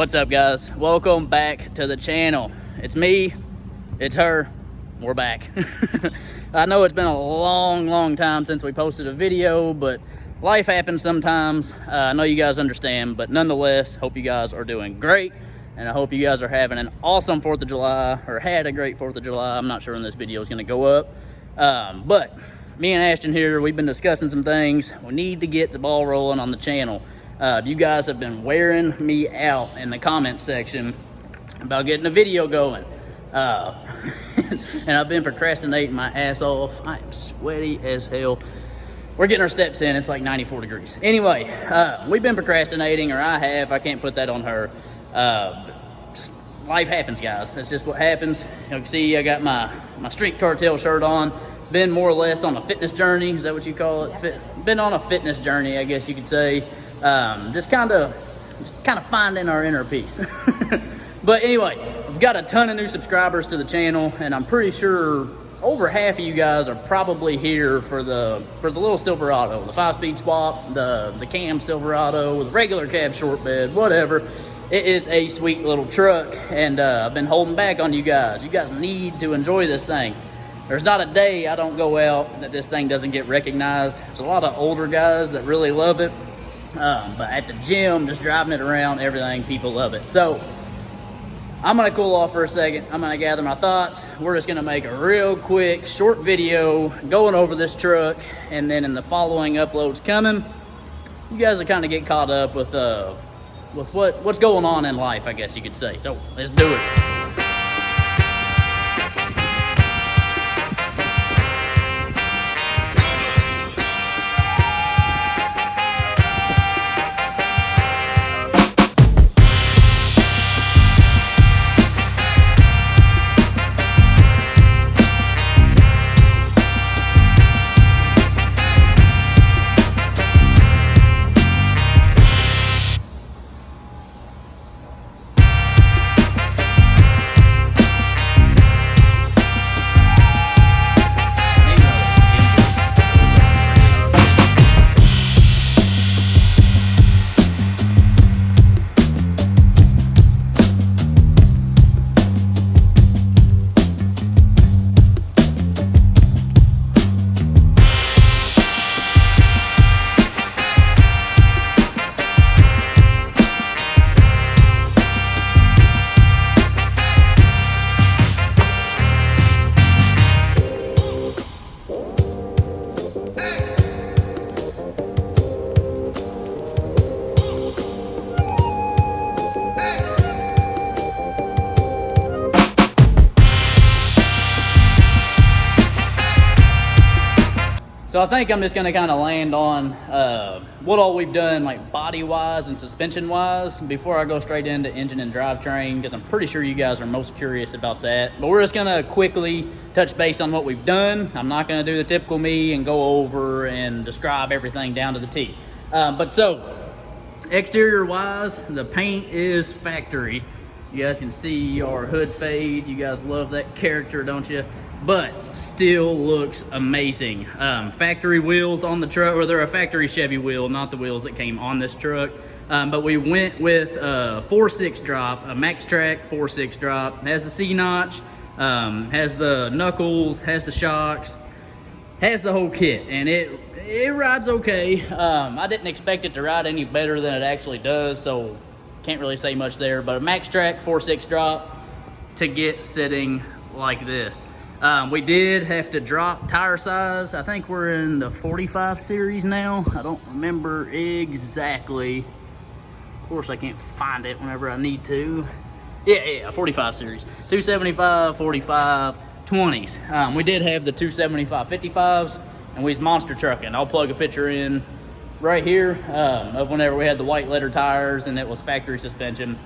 What's up, guys? Welcome back to the channel. It's me, it's her, we're back. I know it's been a long time since we posted a video, but life happens sometimes. I know you guys understand, but nonetheless, hope you guys are doing great, and I hope you guys are having an awesome 4th of July, or had a great 4th of July. I'm not sure when this video is going to go up, but me and Ashton here, we've been discussing some things. We need to get the ball rolling on the channel. You guys have been wearing me out in the comments section about getting a video going. And I've been procrastinating my ass off. I am sweaty as hell. We're getting our steps in. It's like 94 degrees. Anyway, we've been procrastinating, or I have. I can't put that on her. Just life happens, guys. That's just what happens. You can see I got my Street Cartel shirt on. Been more or less on a fitness journey. Is that what you call it? Been on a fitness journey, I guess you could say. Just kind of finding our inner peace. But anyway, we've got a ton of new subscribers to the channel, and I'm pretty sure over half of you guys are probably here for the little Silverado, the 5-speed swap, the cam Silverado, the regular cab short bed, whatever. It is a sweet little truck, and I've been holding back on you guys. You guys need to enjoy this thing. There's not a day I don't go out that this thing doesn't get recognized. There's a lot of older guys that really love it. But at the gym, just driving it around, everything, people love it. So I'm gonna cool off for a second. I'm gonna gather my thoughts. We're just gonna make a real quick, short video going over this truck, and then in the following uploads coming, you guys will kind of get caught up with what's going on in life, I guess you could say. So let's do it. So I think I'm just gonna kind of land on what all we've done, like body-wise and suspension-wise, before I go straight into engine and drivetrain, because I'm pretty sure you guys are most curious about that. But we're just gonna quickly touch base on what we've done. I'm not gonna do the typical me and go over and describe everything down to the T. But so, exterior-wise, the paint is factory. You guys can see our hood fade. You guys love that character, don't you? But still looks amazing. Factory wheels on the truck, or they're a factory Chevy wheel, not the wheels that came on this truck. But we went with a 4.6 drop, a Max Track 4.6 drop. Has the C-notch, has the knuckles, has the shocks, has the whole kit, and it rides okay. I didn't expect it to ride any better than it actually does, so can't really say much there. But a Max Track 4.6 drop to get sitting like this. We did have to drop tire size. I think we're in the 45 series now. I don't remember exactly. Of course, I can't find it whenever I need to. Yeah, 45 series. 275, 45, 20s. We did have the 275 55s, and we was monster trucking. I'll plug a picture in right here of whenever we had the white letter tires and it was factory suspension.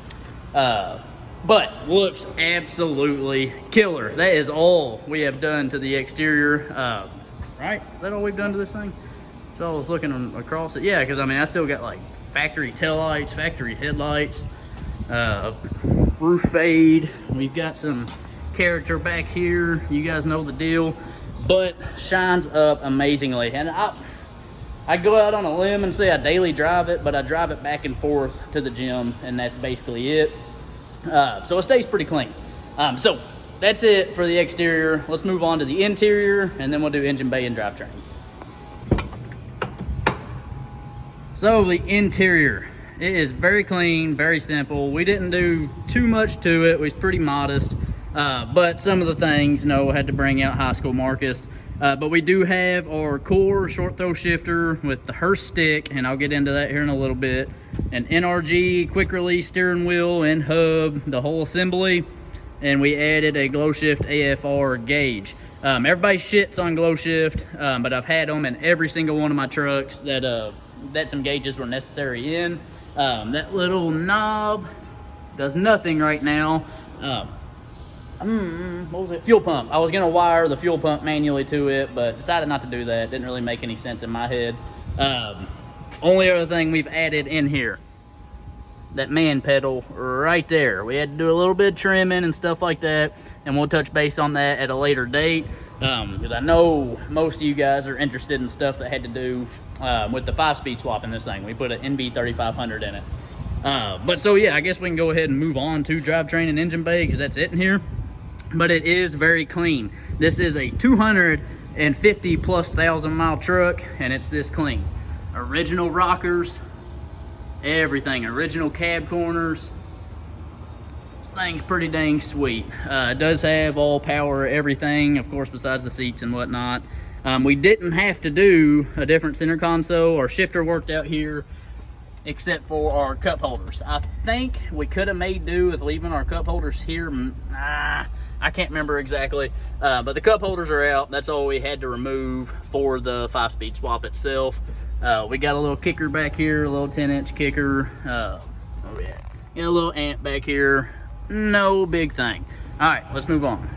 But looks absolutely killer. That is all we have done to the exterior. Right? Is that all we've done to this thing? So I was looking across it. Yeah, because I mean, I still got like factory taillights, factory headlights, roof fade. We've got some character back here. You guys know the deal. But shines up amazingly. And I'd go out on a limb and say I daily drive it, but I drive it back and forth to the gym, and that's basically it. So it stays pretty clean. So that's it for the exterior. Let's move on to the interior, and then we'll do engine bay and drivetrain. So the interior, it is very clean, very simple. We didn't do too much to it. It was pretty modest, but some of the things, you know, had to bring out high school Marcus. But we do have our core short throw shifter with the Hurst stick, and I'll get into that here in a little bit. An NRG quick release steering wheel and hub, the whole assembly. And we added a glow shift AFR gauge. Everybody shits on glow shift, but I've had them in every single one of my trucks that some gauges were necessary in. That little knob does nothing right now. What was it? Fuel pump. I was gonna wire the fuel pump manually to it, but decided not to do that. Didn't really make any sense in my head. Only other thing we've added in here, that man pedal right there. We had to do a little bit of trimming and stuff like that, and we'll touch base on that at a later date, because I know most of you guys are interested in stuff that had to do with the 5-speed swap in this thing. We put an NB3500 in it. But so yeah, I guess we can go ahead and move on to drivetrain and engine bay, because that's it in here. But it is very clean. This is a 250,000+ mile truck, and it's this clean. Original rockers, everything, original cab corners. This thing's pretty dang sweet. It does have all power, everything, of course, besides the seats and whatnot. We didn't have to do a different center console or shifter worked out here, except for our cup holders. I think we could have made do with leaving our cup holders here. I can't remember exactly, but the cup holders are out. That's all we had to remove for the 5-speed swap itself. We got a little kicker back here, a little 10-inch kicker. Got a little amp back here. No big thing. All right, let's move on.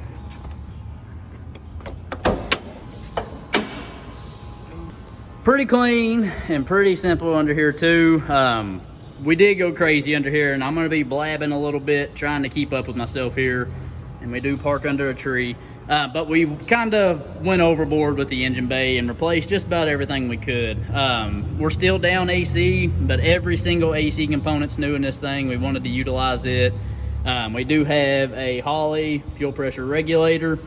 Pretty clean and pretty simple under here too. We did go crazy under here, and I'm gonna be blabbing a little bit, trying to keep up with myself here. And we do park under a tree. But we kind of went overboard with the engine bay and replaced just about everything we could. We're still down AC, but every single AC component's new in this thing. We wanted to utilize it. We do have a Holley fuel pressure regulator,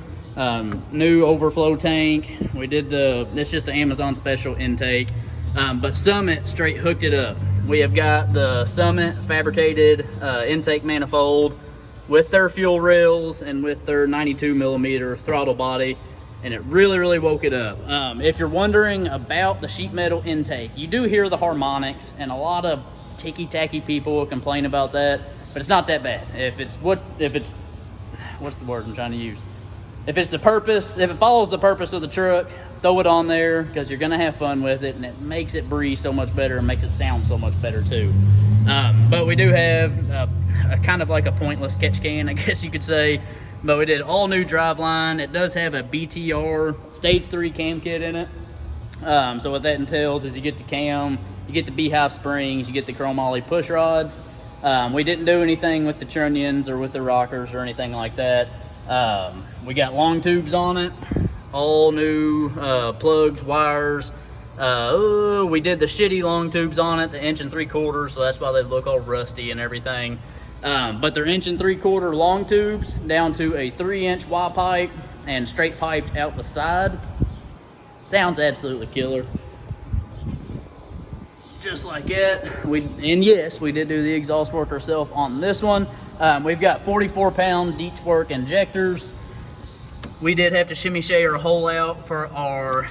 new overflow tank. We did it's just an Amazon special intake, but Summit straight hooked it up. We have got the Summit fabricated intake manifold with their fuel rails and with their 92mm throttle body, and it really woke it up. If you're wondering about the sheet metal intake, you do hear the harmonics, and a lot of ticky-tacky people will complain about that, but it's not that bad. If it's what's the word I'm trying to use? If it follows the purpose of the truck, throw it on there, because you're gonna have fun with it, and it makes it breathe so much better and makes it sound so much better too. But we do have a kind of like a pointless catch can, I guess you could say. But we did all new driveline. It does have a BTR stage 3 cam kit in it. So what that entails is you get the cam, you get the beehive springs, you get the chromoly push rods. We didn't do anything with the trunnions or with the rockers or anything like that. We got long tubes on it, all new plugs, wires. We did the shitty long tubes on it, the 1 3/4, so that's why they look all rusty and everything. But they're 1 3/4 long tubes down to a 3-inch Y pipe and straight piped out the side. Sounds absolutely killer. Just like that. And yes, we did do the exhaust work ourselves on this one. We've got 44-pound Dietz work injectors. We did have to shimmy shay our hole out for our,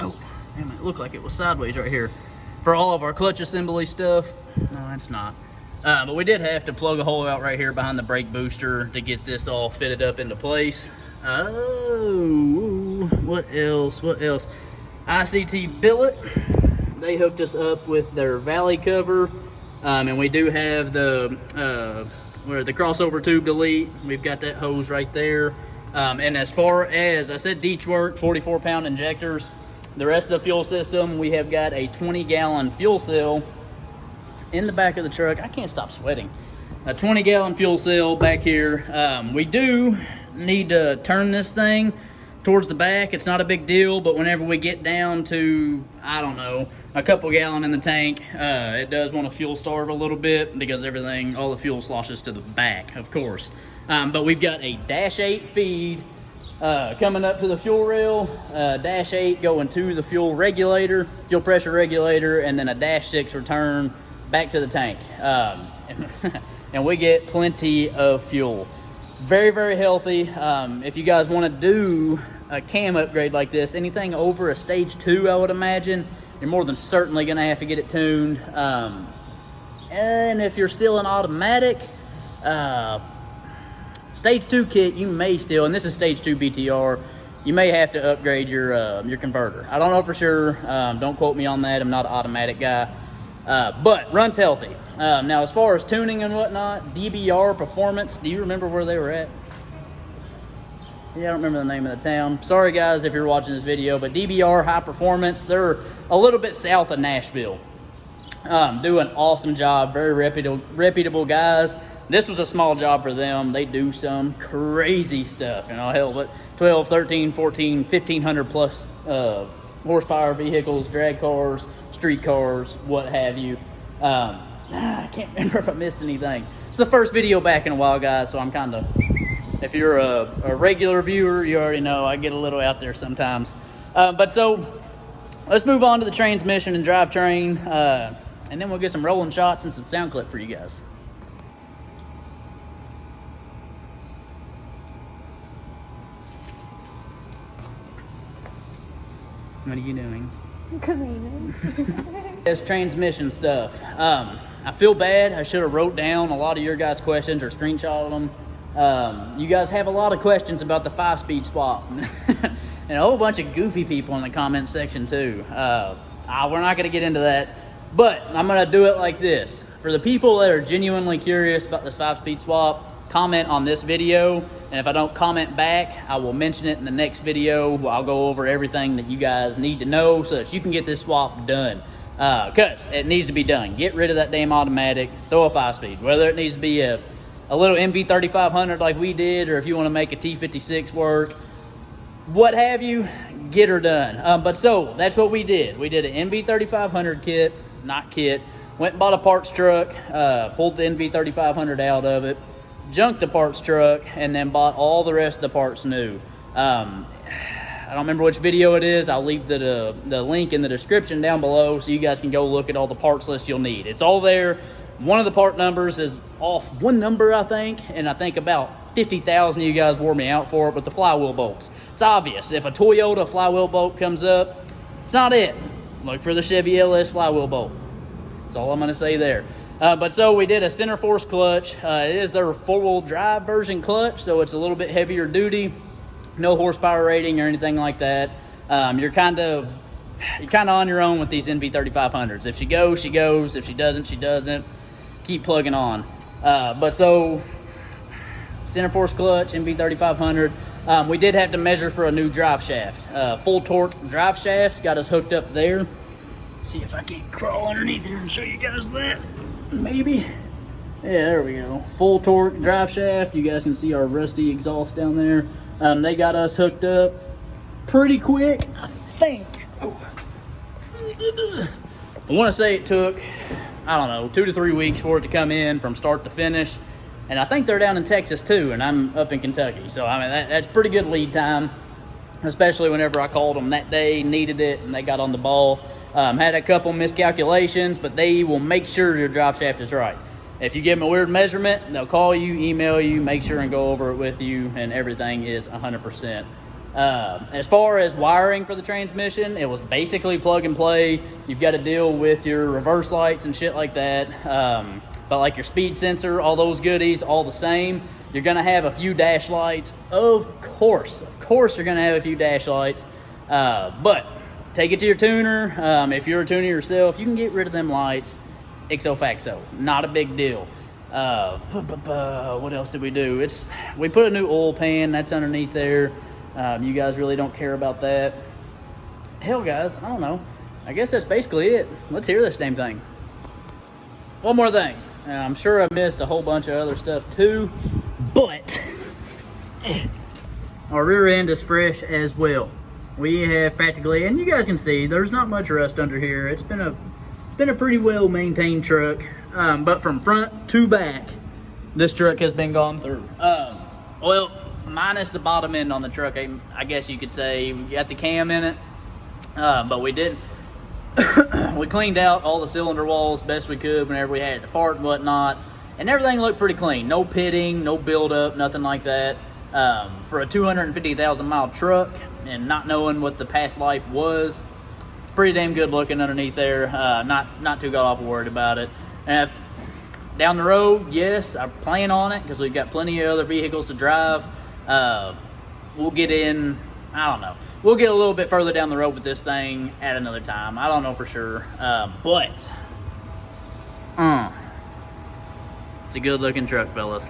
oh, damn, it looked like it was sideways right here. For all of our clutch assembly stuff. No, it's not. But we did have to plug a hole out right here behind the brake booster to get this all fitted up into place. Oh, what else? ICT billet. They hooked us up with their valley cover. And we do have the crossover tube delete. We've got that hose right there. And as far as I said, Dietz work, 44-pound injectors. The rest of the fuel system, we have got a 20-gallon fuel cell in the back of the truck. I can't stop sweating. A 20-gallon fuel cell back here. We do need to turn this thing towards the back, it's not a big deal, but whenever we get down to, I don't know, a couple gallon in the tank, it does want to fuel starve a little bit because all the fuel sloshes to the back, of course. But we've got a Dash 8 feed coming up to the fuel rail, Dash 8 going to the fuel pressure regulator, and then a Dash 6 return back to the tank. And we get plenty of fuel. Very, very healthy. If you guys want to do a cam upgrade like this, anything over a stage 2, I would imagine, you're more than certainly going to have to get it tuned. And if you're still an automatic, stage 2 kit, you may still, and this is stage 2 BTR, you may have to upgrade your converter. I don't know for sure. Don't quote me on that. I'm not an automatic guy. But runs healthy. Now, as far as tuning and whatnot, DBR Performance, do you remember where they were at? Yeah, I don't remember the name of the town. Sorry, guys, if you're watching this video, but DBR High Performance, they're a little bit south of Nashville. Do an awesome job. Very reputable guys. This was a small job for them. They do some crazy stuff. You know, hell, but 12, 13, 14, 1,500 plus horsepower vehicles, drag cars, street cars, what have you. I can't remember if I missed anything. It's the first video back in a while, guys, so I'm kind of, if you're a regular viewer, you already know I get a little out there sometimes. But so, let's move on to the transmission and drivetrain, and then we'll get some rolling shots and some sound clip for you guys. What are you doing? Cleaning. This transmission stuff. I feel bad. I should have wrote down a lot of your guys' questions or screenshotted them. You guys have a lot of questions about the 5-speed swap. And a whole bunch of goofy people in the comment section too. We're not going to get into that. But I'm going to do it like this. For the people that are genuinely curious about this 5-speed swap, comment on this video, and if I don't comment back, I will mention it in the next video. I'll go over everything that you guys need to know so that you can get this swap done, because it needs to be done. Get rid of that damn automatic, throw a 5-speed, whether it needs to be a little MV3500 like we did, or if you want to make a T56 work, what have you, get her done. But so that's what we did. We did an MV3500 kit, went and bought a parts truck, pulled the MV3500 out of it, junked the parts truck, and then bought all the rest of the parts new. I don't remember which video it is. I'll leave the link in the description down below so you guys can go look at all the parts list you'll need. It's all there. One of the part numbers is off one number, I think, and I think about 50,000 of you guys wore me out for it, but the flywheel bolts. It's obvious. If a Toyota flywheel bolt comes up, it's not it. Look for the Chevy LS flywheel bolt. That's all I'm going to say there. But so we did a center force clutch. It is their 4-wheel drive version clutch, so it's a little bit heavier duty. No horsepower rating or anything like that. You're kind of on your own with these NV3500s. If she goes, she goes. If she doesn't, she doesn't. Keep plugging on. But so center force clutch, NV3500. We did have to measure for a new drive shaft. Full torque drive shafts got us hooked up there. See if I can crawl underneath here and show you guys that. Maybe. Yeah, there we go. Full torque drive shaft. You guys can see our rusty exhaust down there. They got us hooked up pretty quick, I think. Oh. I want to say it took, I don't know, 2 to 3 weeks for it to come in from start to finish. And I think they're down in Texas too, and I'm up in Kentucky. So, I mean, that's pretty good lead time, especially whenever I called them that day, needed it, and they got on the ball. Had a couple miscalculations, but they will make sure your drive shaft is right. If you give them a weird measurement, they'll call you, email you, make sure and go over it with you, and everything is 100%. As far as wiring for the transmission, it was basically plug and play. You've got to deal with your reverse lights and shit like that. But like your speed sensor, all those goodies, all the same. You're going to have a few dash lights. Of course you're going to have a few dash lights. But take it to your tuner. If you're a tuner yourself, you can get rid of them lights. Ixo facto, not a big deal. What else did we do? We put a new oil pan that's underneath there. You guys really don't care about that. Hell, guys, I don't know. I guess that's basically it. Let's hear this damn thing. One more thing. I'm sure I missed a whole bunch of other stuff too, but our rear end is fresh as well. We have practically, and you guys can see, there's not much rust under here. It's been a pretty well maintained truck, but from front to back, this truck has been gone through. Well, minus the bottom end on the truck, I guess you could say. We got the cam in it, but we didn't. We cleaned out all the cylinder walls best we could whenever we had it apart and whatnot, and everything looked pretty clean. No pitting, no buildup, nothing like that. For a 250,000 mile truck and not knowing what the past life was, it's pretty damn good looking underneath there. Not too god awful worried about it. And down the road, yes, I plan on it because we've got plenty of other vehicles to drive. We'll get in, I don't know. We'll get a little bit further down the road with this thing at another time. I don't know for sure, but it's a good looking truck, fellas.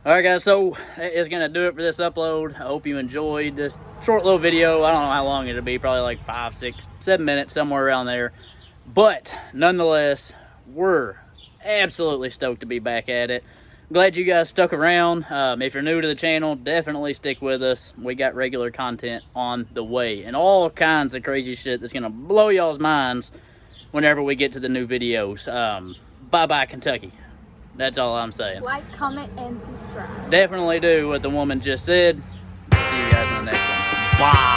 Alright guys, so that is going to do it for this upload. I hope you enjoyed this short little video. I don't know how long it'll be, probably like 5, 6, 7 minutes, somewhere around there. But nonetheless, we're absolutely stoked to be back at it. Glad you guys stuck around. If you're new to the channel, definitely stick with us. We got regular content on the way and all kinds of crazy shit that's going to blow y'all's minds whenever we get to the new videos. Bye-bye, Kentucky. That's all I'm saying. Like, comment, and subscribe. Definitely do what the woman just said. See you guys in the next one. Wow.